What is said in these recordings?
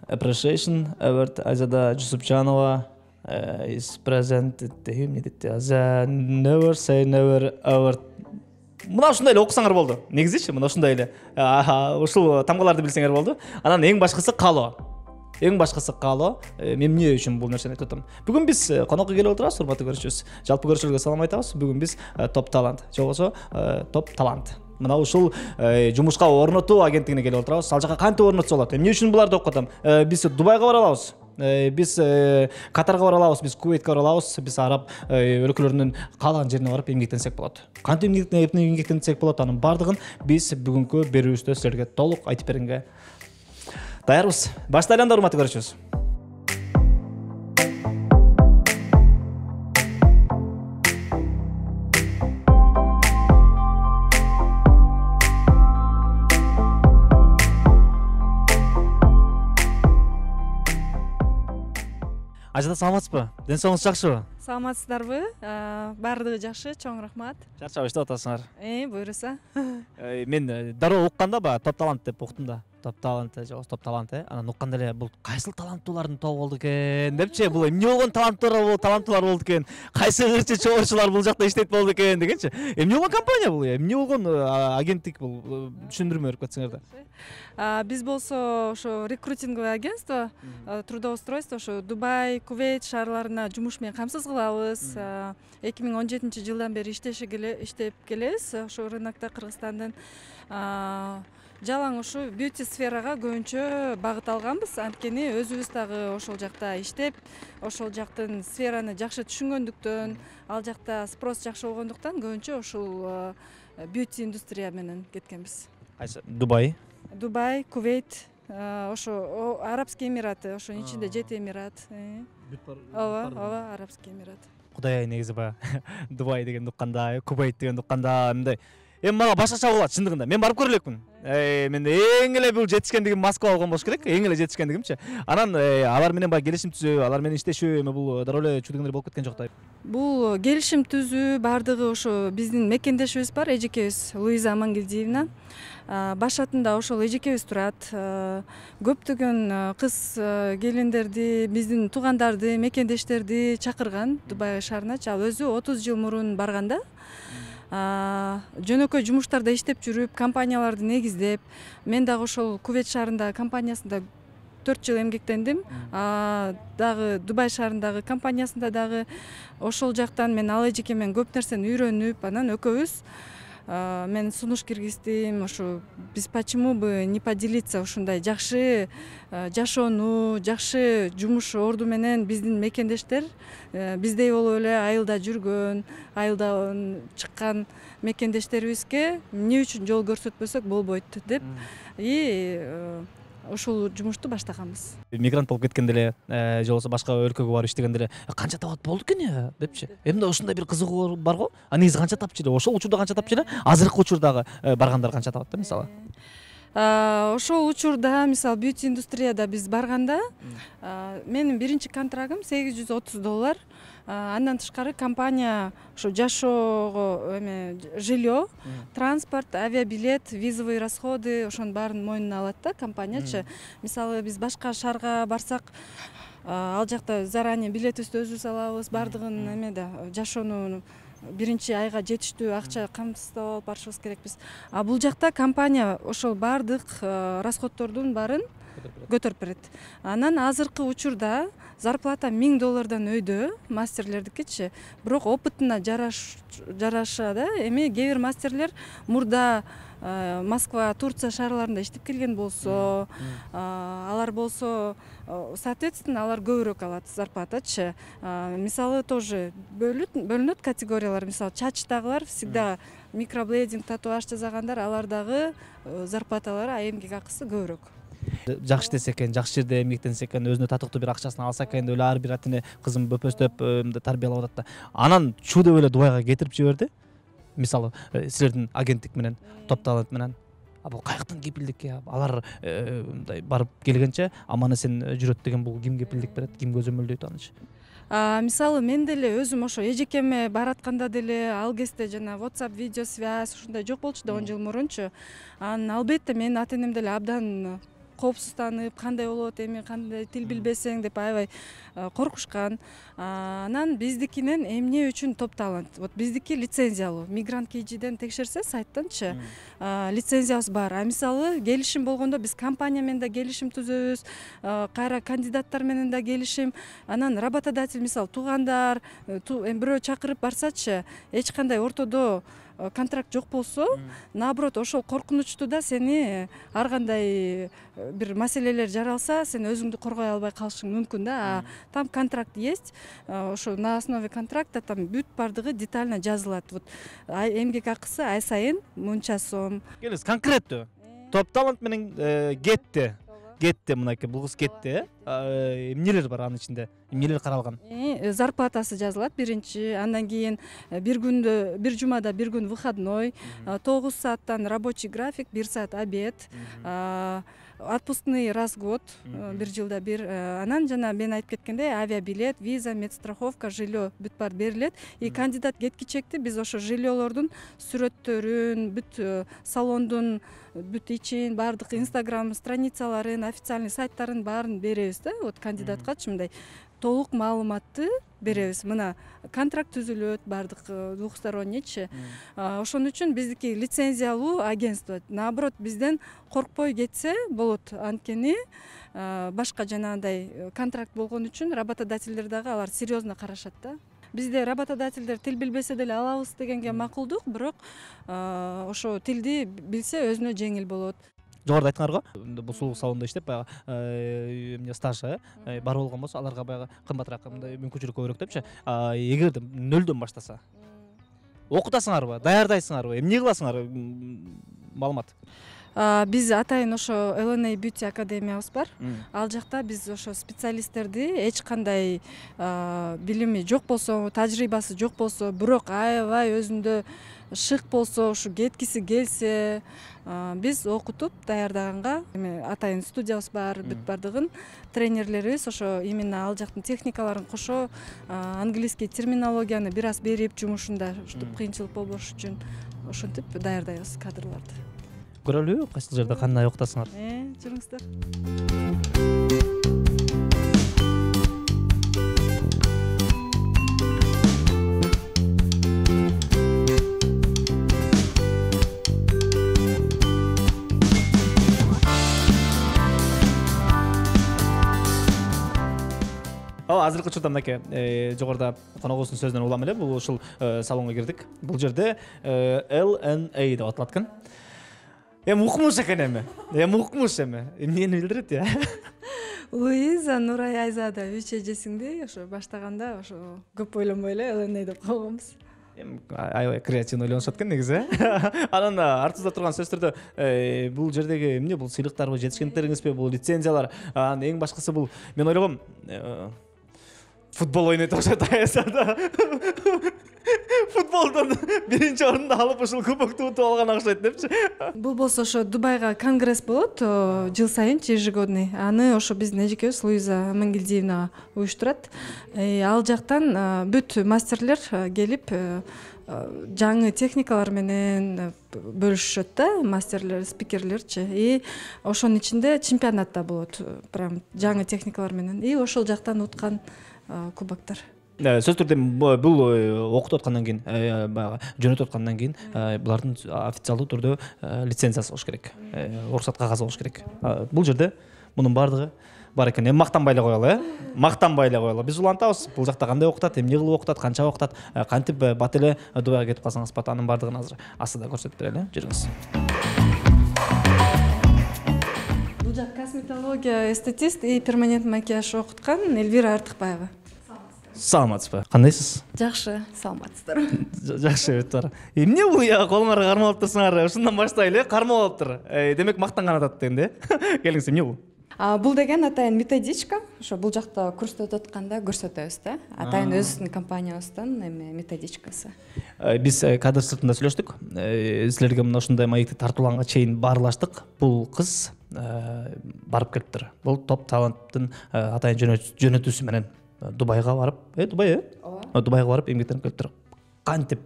appreciation about Azada Jusupjanova is present at him never say never ever. Мына ушундай эле окусаңар болду. Негизичи мына ушундай эле ушул тамгаларды билсеңер болду. Анан эң башкысы каалоо. Эң башкысы каалоо. Мен эмне үчүн бул нерсени айтып атам? Бүгүн биз конокко келип отурабыз, урматтуу көрүүчүбүз. Жалпы көрүүчүлөргө салам айтабыз. Бүгүн биз топ талант, же болбосо топ талант. Мына ушул жумушка орнотуу агенттигине келип отурабыз. Ал жака кантип орнотсо болот? Эмне үчүн буларды окуп атам? Биз Дубайга бара алабыз. Биз Катарга бара алабыз, биз Кувейтке бара алабыз, биз араб өлкөлөрүнүн каалаган жерине барып эмгектенсек болот. Кантип эмгектенсек болот, анын бардыгын биз бүгүнкү берүүбүздө силерге толук айтып бергенге даярбыз. Баштайлы анда, урматтуу көрүүчүбүз. Ажада саламатсызбы? Ден соңуңуз жакшыбы? Саламатсыздарбы? Баардыгы жакшы, чоң рахмат. Чарчабай иштеп атасыңар. Буйруса. Мен дароо укканда баягы топ талант деп уктум да. Топ талант, же топ талант, анан укканда эле бул кайсыл таланттуулардын тобу болду экен депчи, бул эмне болгон таланттуулар болду экен, кайсы ырчы чоочулар бул жакта иштейт болду экен дегенчи. Эмне болгон компания бул, эмне болгон агенттик бул, түшүндүрмө берип кетсеңер да. Биз болсо ошо рекрутинговое агентство, трудоустройство ошо Дубай, Кувейт шаарларына жумуш менен камсыз кылабыз. 2017-жылдан бери иштеп келебиз ошо рынокто Кыргызстандын. Жалаң ушу бьюти сферага көбүнчө багыт алганбыз, анткени өзүбүз дагы ошол жакта иштеп, ошол жактын сфераны жакшы түшүнгөндүктөн, ал жакта спрос жакшы болгондуктан көбүнчө ушул бьюти индустрия менен кеткенбиз. Кайсы? Дубай, Кувейт, ошо Арабский Эмираты, ошонун ичинде 7 эмират. Ооба, Арабский Эмират. Кудай негизи баягы Дубай дегенди укканда, Кувейт дегенди укканда мындай мага башкача болот чындыгында. Мен барып көрө элекмин. Мен эң эле бул жетишкендигим Москва болгон болуш керек. Эң эле жетишкендигимчи. Анан алар менен баягы келишим түзүү, алар менен иштешүү, бул дароо эле чүдүгүндөр болуп кеткен жок да. Бул келишим түзүү бардыгы ошо биздин мекендешибиз бар, эжекебиз Луиза Амангелдиевна. Башатында ошол эжекебиз турат. Көптөгөн кыз келиндерди, биздин туугандарды, мекендештерди чакырган Дубай шаарына. Ал өзү 30 жыл мурун барганда жөнөкөй жумуштарда иштеп жүрүп, компанияларды негиздеп, мен дагы ошол Кувейт шаарында компаниясында 4 жыл эмгектендим. Дагы Дубай шаарындагы компаниясында дагы ошол жактан мен ал эжекемен көп нерсени үйрөнүп, анан экөөбүз мен сунуш киргиздим. Ошо биз почему бы не поделиться ушундай жакшы жашоону, жакшы жумуш орду менен биздин мекендештер биздей болуп эле айылда жүргөн, айылдан чыккан мекендештерибизге эмне үчүн жол көрсөтпөсөк болбойт деп ошол жумушту баштаганбыз. Мигрант болуп кеткенде эле, же болбосо башка өлкөгө барып иштегенде эле канча табат болду экен депчи. Эмне ушундай бир кызыгуу бар го? Негизи канча тапчу эле? Ошол учурда канча тапчу эле? Азыркы учурдагы баргандар канча табат да мисалы? Ошол учурда мисалы бьюти индустрияда биз барганда менин биринчи контрагым $830. Андан тышкары компания ошо жашоого жилье, транспорт, авиабилет, визовый расходы ошонун баарын мойнуна алат да компаниячы. Мисалы биз башка шаарга барсак, ал жакта заранее билетибизди өзүбүз алабыз, бардыгын эмеде жашоону биринчи айга жетиштүү акча камсыздап алып барышыбыз керекпиз. Бул жакта компания ошол бардык расходтордун баарын көтөрүп берет. Анан азыркы учурда зарплата $1000 өйдө мастерлердикичи. Бирок опытына жараша да, кээ бир мастерлер мурда Москва, Турция шаарларында иштеп келген болсо, алар болсо, соответственно, алар көбүрөөк алат зарплатачы. Мисалы тоже бөлүнөт категориялар. Мисалы чачтагылар всегда микроблейдинг, татуаж жасагандар, алардагы зарплаталары, эмгек акысы көбүрөөк. Жакшы иштесе экен, жакшы жерде эмгектенсе экен, өзүнө татыктуу бир акчасын алса экен деп эле ар бир ата эне кызын бөпөстөп тарбиялап атат да. Анан чуу деп эле Дубайга кетирип жиберди. Мисалы силердин агенттик менен, топ талант менен. Бул каяктан кепилдик? Алар мындай барып келгенче аман эсен жүрөт деген бул ким кепилдик берет, ким көзөмөлдөйт анычы? Мисалы мен деле өзүм ошо эжекеме баратканда деле ал кезде жана WhatsApp видеосвязь ушундай жок болчу да 10 жыл мурунчу. Албетте менин ата энем деле абдан коопсузданып, кандай болот эми, кандай тил билбесең деп аябай коркушкан. Анан биздикинен эмне үчүн топ талант? Вот биздики лицензиялуу. Мигрант KG-ден текшерсе сайттанчы лицензиябыз бар. А мисалы келишим болгондо биз компания менен да келишим түзөбүз, кайра кандидаттар менен да келишим. Анан работодатель мисалы туугандар, бирөө чакырып барсачы, эч кандай ортодо контракт жок болсо, наоборот, ошол коркунучту да сени ар кандай бир маселелер жаралса, сен өзүңдү коргой албай калышың мүмкүн да. А там контракт есть, ошо на основе контракта там бүт бардыгы детально жазылат. Вот эмгек акысы ай сайын мынча сом. Келиңиз конкреттүү. Топ талант менен кетти мынакей бул кыз кетти. Эмнелер бар анын ичинде? Эмнелер каралган? Зарплатасы жазылат биринчи, андан кийин бир жумада бир күн выходной, 9 сааттан рабочий график, 1 саат обед, отпускный раз в год, бир жылда бир. Анан жана мен айтып кеткендей, авиабилет, виза, медстраховка, жилье бүт бар берилет. И кандидат кеткичекти биз ошо жильелордун сүрөттөрүн, бүт салондун бүт ичин, бардык Instagram страницаларын, официальный сайттарын баарын беребиз да. Вот кандидатка мындай толук маалыматты беребиз. Мына контракт түзүлөт, бардык двухстороннийчи. Ошон үчүн биздики лицензиялуу агентство. Наоборот, бизден коркпой кетсе болот. Анткени башка жанагындай контракт болгон үчүн работодательдер дагы алар серьезно карашат да. Бизде работодательдер тил билбесе деле алабыз дегенге макулдук, бирок ошо тилди билсе өзүнө жеңил болот. Жогоруда айткандарга, бул сулуу салондо иштеп баягы эмне стажы бар болгон болсо, аларга баягы кымбатыраак мындай мүмкүнчүлүк көбүрөөк депчи. Эгерде нөлдөн баштаса, окутасыңарбы, даярдайсыңарбы, эмне кыласыңар? Маалымат. Биз атайын ошо LNA Beauty академиябыз бар. Ал жакта биз ошо специалисттерди эч кандай билими жок болсо, тажрыйбасы жок болсо, бирок аябай өзүндө шык болсо, ушу кеткиси келсе, биз окутуп даярдаганга, эми атайын студиябыз бар, бүт бардыгын тренерлерибиз ошо именно ал жактын техникаларын кошо, английский терминологияны бир аз берип жумушунда, ушинтип кыйынчылык болбош үчүн ошентип даярдайбыз кадрларды. Көрөлү, кайсы жерде кандай окутасыңар? Жүрүңүздөр. Азыркы учурда мынакей жогоруда коногубуздун сөзүнөн улам эле, бул ушул салонго кирдик. Бул жерде LNA деп аталат экен. Укмуш экен эми. Укмуш эми. Эмнени билдирет я? Луиза Нурай Айзада 3 эжесиңди ошо баштаганда ошо көп ойлонбой эле LNA деп койгонбуз. Аябай креативный ойлонушат экен негизи. Анан артыбызда турган сөздөрдө бул жердеги эмне, бул сыйлыктарбы, жетишкендиктериңизби, бул лицензиялар, анан эң башкысы бул мен ойлогом футбол ойнойт окшойт Айзада. Футболдон биринчи орунду алып ушул кубокту утуп алган окшойт депчи. Бул болсо ошо Дубайга конгресс болот жыл сайын, ежегодный. Аны ошо биздин эжекебиз Луиза Мангелдиевна уюштурат. Ал жактан бүт мастерлер келип жаңы техникалар менен бөлүшөт да, мастерлер, спикерлерчи. И ошонун ичинде чемпионат да болот, прям жаңы техникалар менен. И ошол жактан уткан кубоктор. Сөз түрдө бул окутуп аткандан кийин, баягы жөнөтүп аткандан кийин булардын официалдуу түрдө лицензиясы болуш керек, уруксат кагазы болуш керек. Бул жерде мунун бардыгы бар экен. Эми мактанбай эле коелу, мактанбай эле коелу. Биз улантабыз, бул жакта кандай окутат, эмне кылып окутат, канча окутат, кантип бат эле Дубайга кетип калсаңыз бат, анын бардыгын азыр астыда көрсөтүп берели. Жүрүңүз. Бул жак косметология эстетист и перманентный макияж окуткан Эльвира Артыкбаева. Саламатсызбы? Кандайсыз? Жакшы, саламатсыздарбы? Жакшы, бүт бар. Эмне бул я колуңарга кармалып турсуңар? Ушундан баштайлы, кармап алыптыр. Демек мактанган атат дегенде. Келиңиз, эмне бул? Бул деген атайын методичка. Ошо бул жакта курсту өтүп атканда көрсөтөбүз да. Атайын өзүбүздүн компаниябыздан эми методичкасы. Биз кадр сыртында сүйлөштүк. Силерге мына ушундай маекти тартууланга чейин баарлаштык. Бул кыз барып келиптир. Бул топ таланттын атайын жөнөтүүсү менен Дубайга барып, Дубайга барып эмгектенип келиптир. Кантип?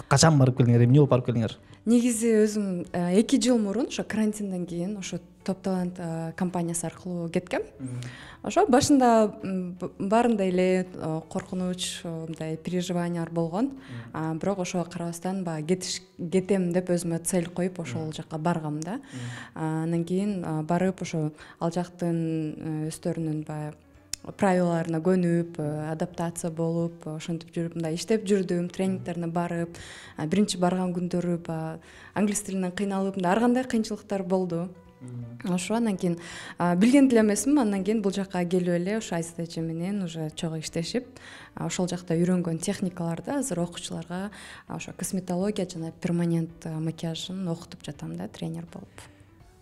Качан барып келдиңер? Эмне болуп барып келдиңер? негизи өзүм 2 жыл мурун ошо карантинден кийин ошо топ-талант компаниясы аркылуу кеткем. Ошо башында баарында эле коркунуч, мындай переживаниялар болгон. Бирок ошого карабастан баягы кетем деп өзүмө цель коюп ошол жака баргам да. Андан кийин барып ошо ал жактын өздөрүнүн баягы правилаларына көнүп, адаптация болуп, ошентип жүрүп, мындай иштеп жүрдүм, тренингтерине барып, биринчи барган күндөрү баягы англис тилинен кыйналып, ар кандай кыйынчылыктар болду. Ошо андан кийин билген деле эмесмин, андан кийин бул жакка келип эле ошо Айзат эже менен уже чогуу иштешип, ошол жакта үйрөнгөн техникаларды азыр окуучуларга ошо косметология жана перманент макияжын окутуп жатам да, тренер болуп.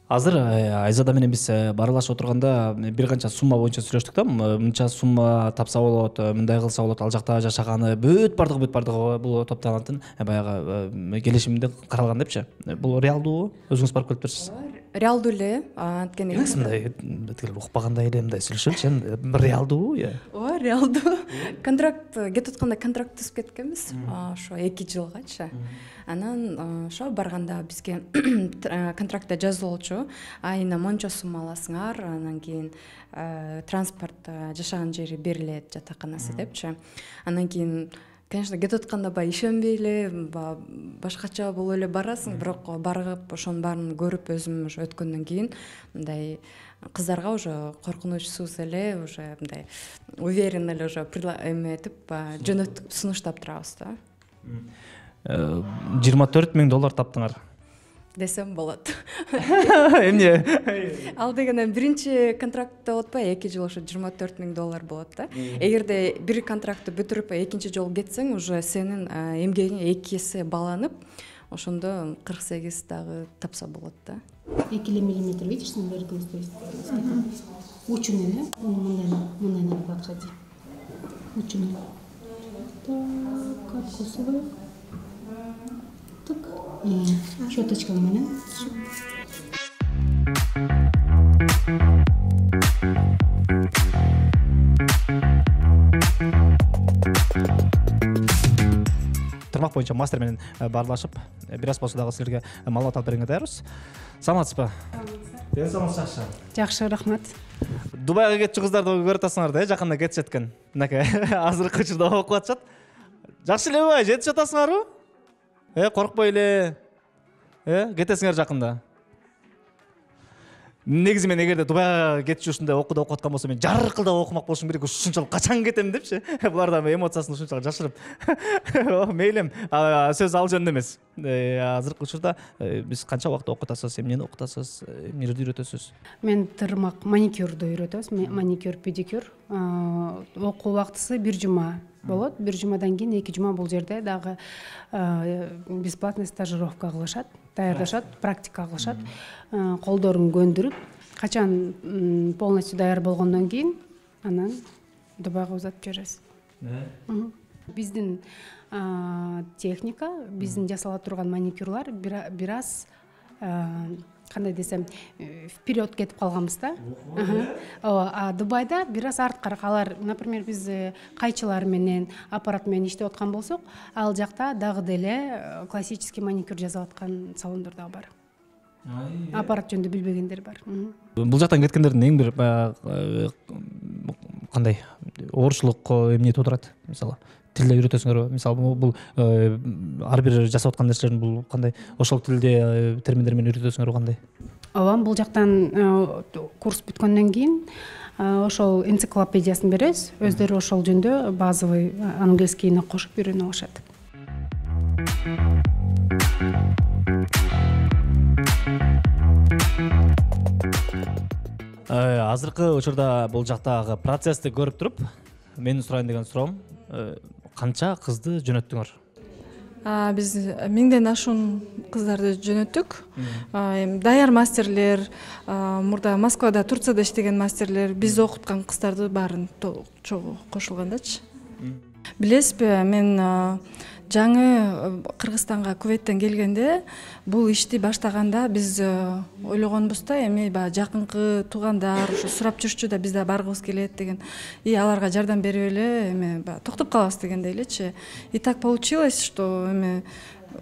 Азыр Айзада менен биз баралашып отурганда бир канча сумма боюнча сүйлөштүк да. Мынча сумма тапса болот, мындай кылса болот, ал жакта жашаганы бүт бардыгы бул топ таланттын баягы келишиминде каралган депчи. Бул реалдуубу? Өзүңүз барып келип берсиз. Реалдуу эле, анткени мындай укпагандай эле мындай сүйлөшөлүчү, реалдуубу? Ооба, реалдуу. Контракт кетип атканда контракт түзүп кеткенбиз, ошо 2 жылгачы. Анан ошо барганда бизге контрактта жазылчу, айына мончо сумма аласыңар, анан кийин транспорт, жашаган жери берилет, жатаканасы депчи. Андан кийин конечно, кетип атканда баягы ишенбей эле, башкача болуп эле барасың, бирок барып ошонун баарын көрүп өзүм уже өткөндөн кийин мындай кыздарга уже коркунучсуз эле, уже мындай уверенно эле уже эметип жөнөтүп сунуштап турабыз да. $24,000 таптыңар десем болот. Эмне? Ал дегенде биринчи контрактта болот атпайбы, 2 жыл ошо $24,000 болот да. Эгерде бир контрактты бүтүрүп экинчи жолу кетсең, уже сенин эмгегиң 2 эсе бааланып, ошондо 48 дагы тапса болот да. 2 миллиметр, видишь, на берегу стоит. Ученый, да? Мындай надо подходить. Ученый. Так, откусываю. Так. Щеточка у меня. Тармак боюнча мастер менен баарлашып, бир аз болсо дагы силерге маалымат алып бергенге даярбыз. Саламатсызбы? Ден соолугуңуз жакшы. Жакшы, рахмат. Дубайга кетчү кыздарды көрүп атасыңар да, жакында кетишет экен. Мынакей, азыркы учурда окуп атышат. Жакшы элеби, жетишип атасыңарбы? Коркпой эле. Кетесиңер жакында. Негизи мен эгерде Дубайга кетчү ушундай окууда окуп аткан болсо, мен жаркылдап окумак болушум керек, ушунчалык качан кетем депчи. Булар да эмоциясын ушунчалык жашырып. Мейлим, сөз ал жөнүндө эмес. Азыркы учурда биз канча убакыт окуп атасыз, эмнени окуп атасыз, эмнелерди үйрөтөсүз? Мен тырмак маникюрду үйрөтөбүз, маникюр, педикюр. Окуу убактысы 1 жума болот. 1 жумадан кийин 2 жума бул жерде дагы бесплатный стажировка кылышат, даярдашат, практика кылышат. Колдорун көндүрүп, качан полностью даяр болгондон кийин анан Дубайга узатып жиберебиз. Биздин техника, биздин жасала турган маникюрлар бир аз кандай десем, вперед кетип калганбыз да. А Дубайда бир аз арткараак. Алар, например, биз кайчылар менен, аппарат менен иштеп аткан болсок, ал жакта дагы деле классический маникюр жасап аткан салондор дагы бар. Аппарат жөнүндө билбегендер бар. Бул жактан кеткендердин эң бир кандай оорчулук эмне туудурат? Мисалы, тилде үйрөтөсүңөрбү? Мисалы, бул ар бир жасап аткан нерселерин бул кандай ошол тилде терминдер менен үйрөтөсүңөрбү кандай? Ооба, бул жактан курс бүткөндөн кийин ошол энциклопедиясын беребиз. Өздөрү ошол жөнүндө базовый английскийни кошуп үйрөнүп алышат. Азыркы учурда бул жактагы процессти көрүп туруп, менин сурайын деген суроом, канча кызды жөнөттүңөр? Биз 1000ден ашуун кыздарды жөнөттүк. Даяр мастерлер, мурда Москвада, Турцияда иштеген мастерлер, биз окуткан кыздарды баарын чогуу кошулгандачы. Билесизби, мен жаңы Кыргызстанга Кувейттен келгенде бул ишти баштаганда биз ойлогонбуз да, эми баягы жакынкы туугандар ушу сурап жүрчү да, биз да баргыбыз келет деген. И аларга жардам берип эле эми токтоп калабыз дегендей элечи. И так получилось, что эми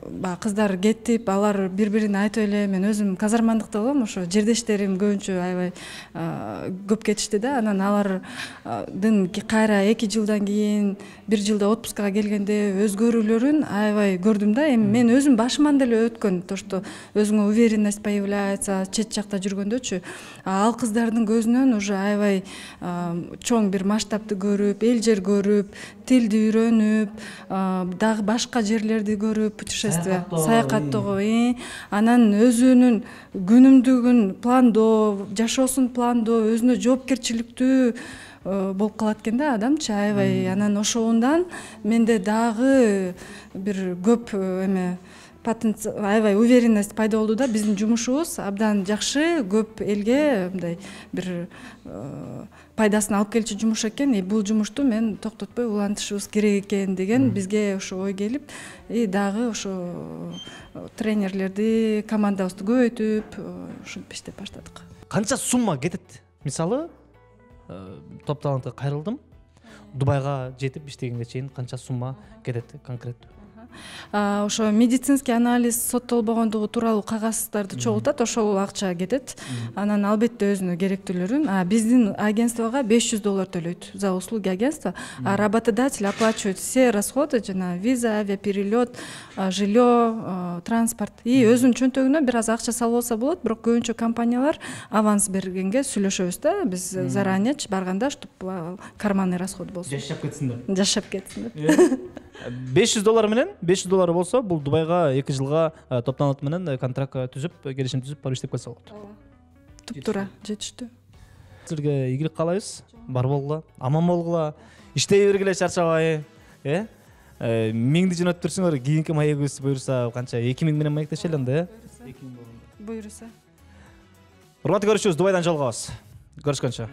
баягы кыздар кетип алар бири бирине айтып эле мен өзүм казармандыкта болом, ошо жердештерим көбүнчө аябай көп кетишти да. Анан алардын кайра 2 жылдан кийин 1 жылда отпускага келгенде өзгөрүүлөрүн аябай көрдүм да. Эми мен өзүм башыман деле өткөн, то что өзүңө уверенность появляется чет жакта жүргөндөчү. Ал кыздардын көзүнөн уже аябай чоң бир масштабты көрүп, эл жер көрүп, тилди үйрөнүп, дагы башка жерлерди көрүп, путешествие, саякаттоо, анан өзүнүн күнүмдүгүн пландоо, жашоосун пландоо, өзүнө жоопкерчиликтүү болуп калат экен да адамчы аябай. Анан ошондон менде дагы бир көп аябай уверенность пайда болду да. Биздин жумушубуз абдан жакшы, көп элге мындай бир пайдасын алып келчү жумуш экен. Бул жумушту мен токтотпой улантышыбыз керек экен деген бизге ошо ой келип, дагы ошо тренерлерди, командабызды көбөйтүп, ушинтип иштеп баштадык. Канча сумма кетет? Мисалы, Топ талантка кайрылдым. Дубайга жетип иштегенге чейин канча сумма кетет конкреттүү? Ошо медицинский анализ соттолбогондугу тууралуу кагаздарды чогултат, ошол акча кетет. Анан албетте өзүнүн керектүүлөрүн. Биздин агентствого $500 төлөйт за услуги агентства, работодатель оплачивает все расходы, жана виза, авиаперелет, жилье, транспорт. И өзүнүн чөнтөгүнө бир аз акча салып алса болот, бирок көбүнчө компаниялар аванс бергенге сүйлөшөбүз да. Биз заранее барганда, чтобы карманный расход болсун. Жашап кетсин деп. $500 менен, $500 болсо, бул Дубайга 2 жылга Топ талант менен контракт түзүп, келишим түзүп, барып иштеп калса болот. Туптура, жетиштүү. Силерге ийгилик каалайбыз. Бар болгула, аман болгула, иштей бергиле, чарчабай, миңди жөнөтүп турсуңар, кийинки маегибиз буюрса канча 2000 менен маектешели анда, буюрса. Урматтуу көрүүчүбүз, Дубайдан жолугабыз. Көрүшкөнчө.